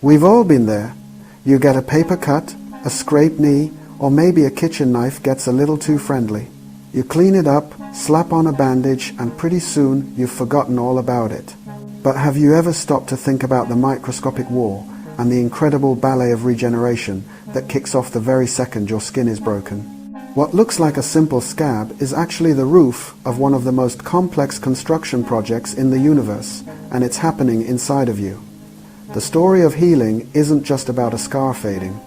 We've all been there. You get a paper cut, a scraped knee, or maybe a kitchen knife gets a little too friendly. You clean it up, slap on a bandage, and pretty soon you've forgotten all about it. But have you ever stopped to think about the microscopic war and the incredible ballet of regeneration that kicks off the very second your skin is broken? What looks like a simple scab is actually the roof of one of the most complex construction projects in the universe, and it's happening inside of you. The story of healing isn't just about a scar fading.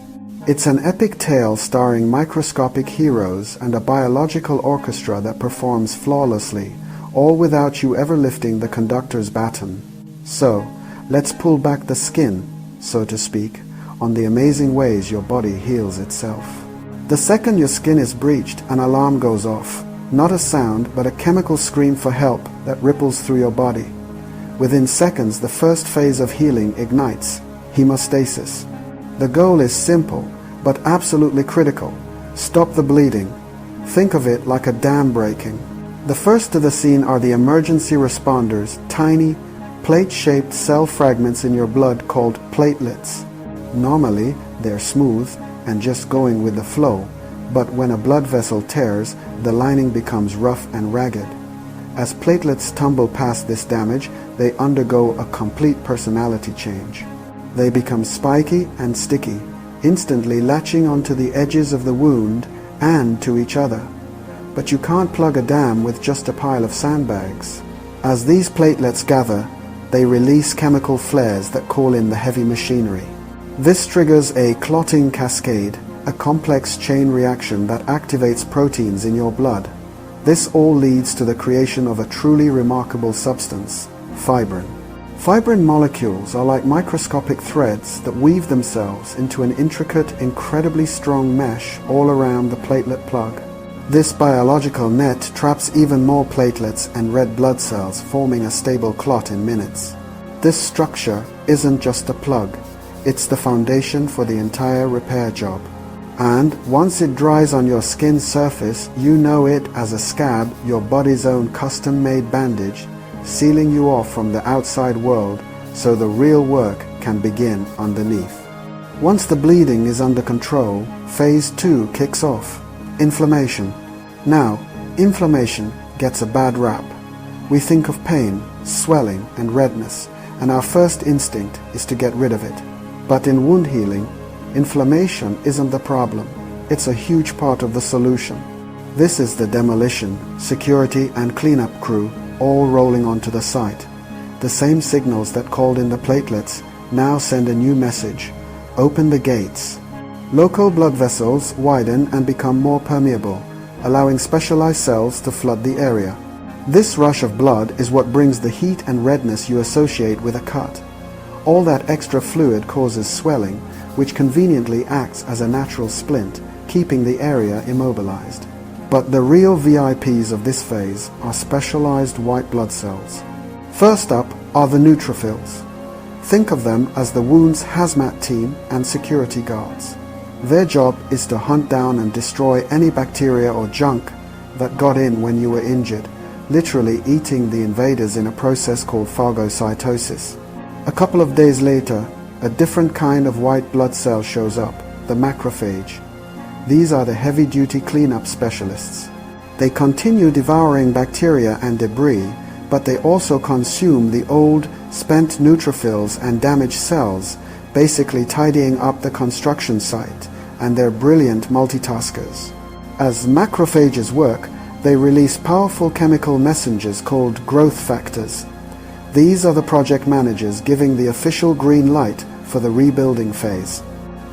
It's an epic tale starring microscopic heroes and a biological orchestra that performs flawlessly, all without you ever lifting the conductor's baton. So, let's pull back the skin, so to speak, on the amazing ways your body heals itself. The second your skin is breached, an alarm goes off. Not a sound, but a chemical scream for help that ripples through your body. Within seconds, the first phase of healing ignites, hemostasis. The goal is simple, but absolutely critical. Stop the bleeding. Think of it like a dam breaking. The first to the scene are the emergency responders, tiny, plate-shaped cell fragments in your blood called platelets. Normally, they're smooth and just going with the flow, but when a blood vessel tears, the lining becomes rough and ragged. As platelets tumble past this damage, they undergo a complete personality change. They become spiky and sticky, instantly latching onto the edges of the wound and to each other. But you can't plug a dam with just a pile of sandbags. As these platelets gather, they release chemical flares that call in the heavy machinery. This triggers a clotting cascade, a complex chain reaction that activates proteins in your blood. This all leads to the creation of a truly remarkable substance, fibrin. Fibrin molecules are like microscopic threads that weave themselves into an intricate, incredibly strong mesh all around the platelet plug. This biological net traps even more platelets and red blood cells, forming a stable clot in minutes. This structure isn't just a plug, it's the foundation for the entire repair job. And once it dries on your skin's surface, you know it as a scab, your body's own custom-made bandage, sealing you off from the outside world so the real work can begin underneath. Once the bleeding is under control, phase 2 kicks off. Inflammation. Now, inflammation gets a bad rap. We think of pain, swelling, and redness, and our first instinct is to get rid of it. But in wound healing, inflammation isn't the problem. It's a huge part of the solution. This is the demolition, security, and cleanup crew all rolling onto the site. The same signals that called in the platelets now send a new message. Open the gates. Local blood vessels widen and become more permeable, allowing specialized cells to flood the area. This rush of blood is what brings the heat and redness you associate with a cut. All that extra fluid causes swelling, which conveniently acts as a natural splint, keeping the area immobilized. But the real VIPs of this phase are specialized white blood cells. First up are the neutrophils. Think of them as the wound's hazmat team and security guards. Their job is to hunt down and destroy any bacteria or junk that got in when you were injured, literally eating the invaders in a process called phagocytosis. A couple of days later, a different kind of white blood cell shows up, the macrophage. These are the heavy-duty cleanup specialists. They continue devouring bacteria and debris, but they also consume the old, spent neutrophils and damaged cells, basically tidying up the construction site, and they're brilliant multitaskers. As macrophages work, they release powerful chemical messengers called growth factors. These are the project managers giving the official green light for the rebuilding phase.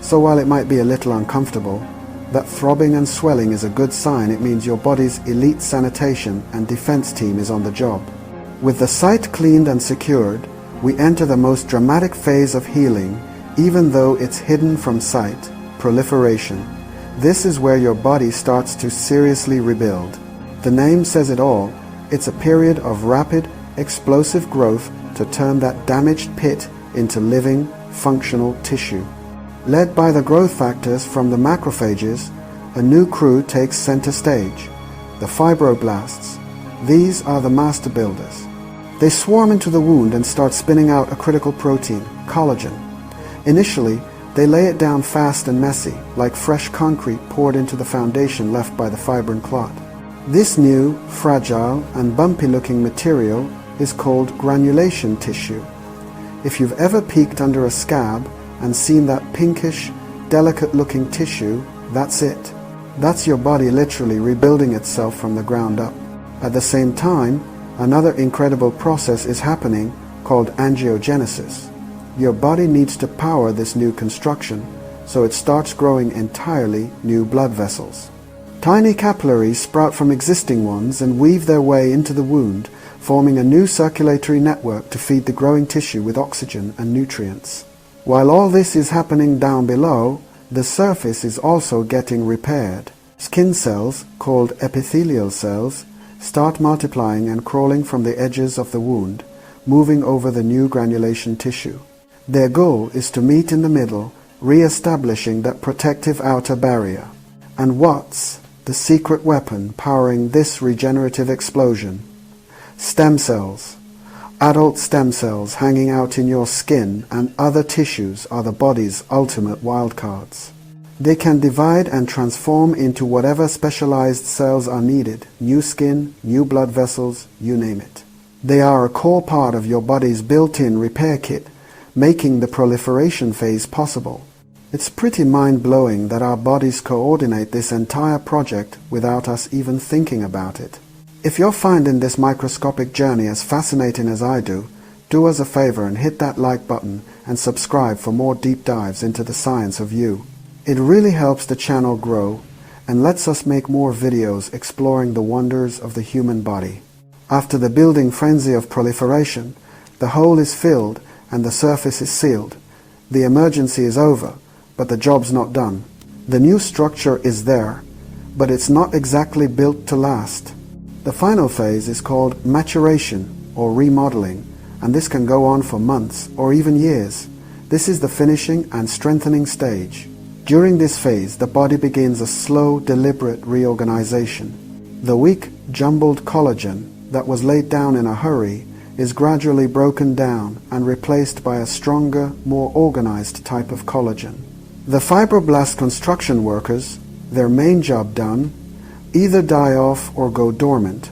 So while it might be a little uncomfortable, that throbbing and swelling is a good sign. It means your body's elite sanitation and defense team is on the job. With the site cleaned and secured, we enter the most dramatic phase of healing, even though it's hidden from sight, proliferation. This is where your body starts to seriously rebuild. The name says it all. It's a period of rapid, explosive growth to turn that damaged pit into living, functional tissue. Led by the growth factors from the macrophages, a new crew takes center stage, the fibroblasts. These are the master builders. They swarm into the wound and start spinning out a critical protein, collagen. Initially, they lay it down fast and messy, like fresh concrete poured into the foundation left by the fibrin clot. This new, fragile, and bumpy-looking material is called granulation tissue. If you've ever peeked under a scab and seen that pinkish, delicate-looking tissue, that's it. That's your body literally rebuilding itself from the ground up. At the same time, another incredible process is happening called angiogenesis. Your body needs to power this new construction, so it starts growing entirely new blood vessels. Tiny capillaries sprout from existing ones and weave their way into the wound, forming a new circulatory network to feed the growing tissue with oxygen and nutrients. While all this is happening down below, the surface is also getting repaired. Skin cells, called epithelial cells, start multiplying and crawling from the edges of the wound, moving over the new granulation tissue. Their goal is to meet in the middle, re-establishing that protective outer barrier. And what's the secret weapon powering this regenerative explosion? Stem cells. Adult stem cells hanging out in your skin and other tissues are the body's ultimate wildcards. They can divide and transform into whatever specialized cells are needed, new skin, new blood vessels, you name it. They are a core part of your body's built-in repair kit, making the proliferation phase possible. It's pretty mind-blowing that our bodies coordinate this entire project without us even thinking about it. If you're finding this microscopic journey as fascinating as I do us a favor and hit that like button and subscribe for more deep dives into the science of you. It really helps the channel grow and lets us make more videos exploring the wonders of the human body. After the building frenzy of proliferation, the hole is filled and the surface is sealed. The emergency is over, but the job's not done. The new structure is there, but it's not exactly built to last. The final phase is called maturation or remodeling, and this can go on for months or even years. This is the finishing and strengthening stage. During this phase, the body begins a slow, deliberate reorganization. The weak, jumbled collagen that was laid down in a hurry is gradually broken down and replaced by a stronger, more organized type of collagen. The fibroblast construction workers, their main job done, either die off or go dormant.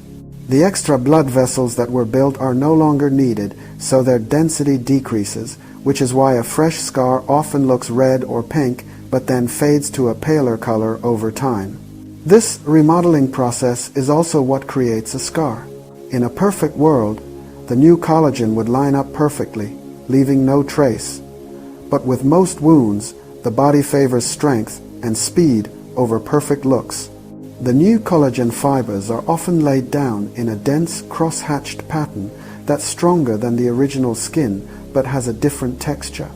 The extra blood vessels that were built are no longer needed, so their density decreases, which is why a fresh scar often looks red or pink, but then fades to a paler color over time. This remodeling process is also what creates a scar. In a perfect world, the new collagen would line up perfectly, leaving no trace. But with most wounds, the body favors strength and speed over perfect looks. The new collagen fibers are often laid down in a dense, cross-hatched pattern that's stronger than the original skin but has a different texture.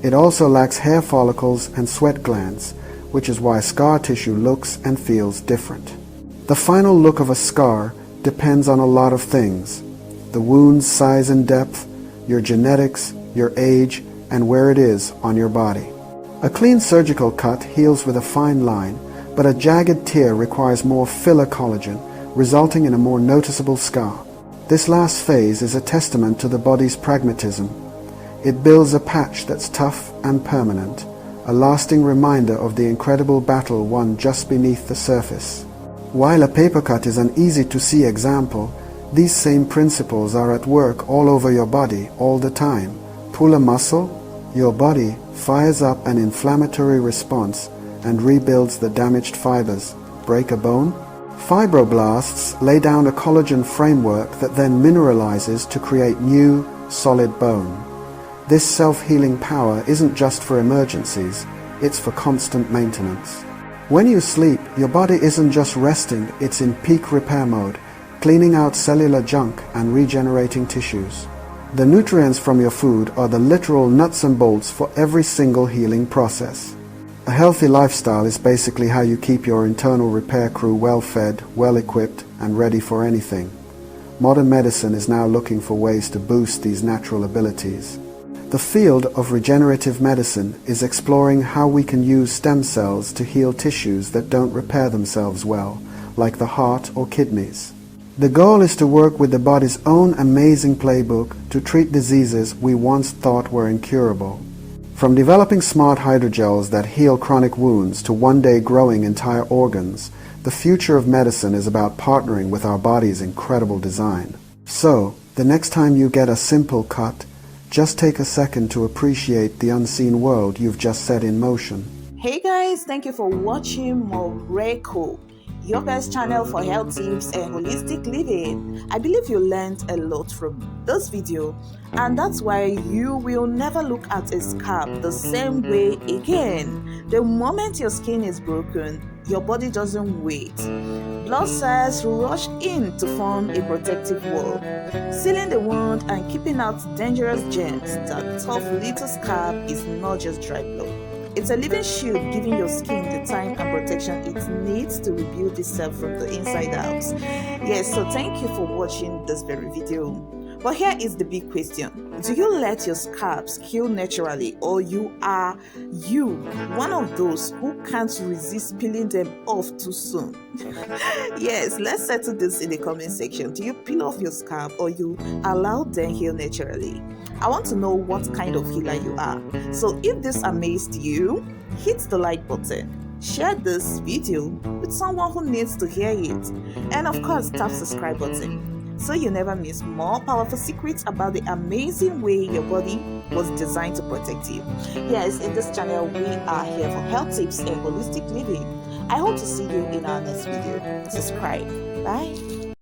It also lacks hair follicles and sweat glands, which is why scar tissue looks and feels different. The final look of a scar depends on a lot of things: the wound's size and depth, your genetics, your age, and where it is on your body. A clean surgical cut heals with a fine line, but a jagged tear requires more filler collagen, resulting in a more noticeable scar. This last phase is a testament to the body's pragmatism. It builds a patch that's tough and permanent, a lasting reminder of the incredible battle won just beneath the surface. While a paper cut is an easy-to-see example, these same principles are at work all over your body all the time. Pull a muscle, your body fires up an inflammatory response and rebuilds the damaged fibers. Break a bone? Fibroblasts lay down a collagen framework that then mineralizes to create new, solid bone. This self-healing power isn't just for emergencies, it's for constant maintenance. When you sleep, your body isn't just resting, it's in peak repair mode, cleaning out cellular junk and regenerating tissues. The nutrients from your food are the literal nuts and bolts for every single healing process. A healthy lifestyle is basically how you keep your internal repair crew well-fed, well-equipped, and ready for anything. Modern medicine is now looking for ways to boost these natural abilities. The field of regenerative medicine is exploring how we can use stem cells to heal tissues that don't repair themselves well, like the heart or kidneys. The goal is to work with the body's own amazing playbook to treat diseases we once thought were incurable. From developing smart hydrogels that heal chronic wounds to one day growing entire organs, the future of medicine is about partnering with our body's incredible design. So, the next time you get a simple cut, just take a second to appreciate the unseen world you've just set in motion. Hey guys, thank you for watching Microscopic, your best channel for health tips and holistic living. I believe you learned a lot from this video, and that's why you will never look at a scab the same way again. The moment your skin is broken, your body doesn't wait. Blood cells rush in to form a protective wall, sealing the wound and keeping out dangerous germs. That tough little scab is not just dry blood. It's a living shield, giving your skin the time and protection it needs to rebuild itself from the inside out. Yes, so thank you for watching this very video. But here is the big question. Do you let your scabs heal naturally, or are you one of those who can't resist peeling them off too soon? Yes, let's settle this in the comment section. Do you peel off your scab, or you allow them heal naturally? I want to know what kind of healer you are. So if this amazed you, hit the like button. Share this video with someone who needs to hear it. And of course, tap subscribe button so you never miss more powerful secrets about the amazing way your body was designed to protect you. Yes, in this channel, we are here for health tips and holistic living. I hope to see you in our next video. Subscribe. Bye.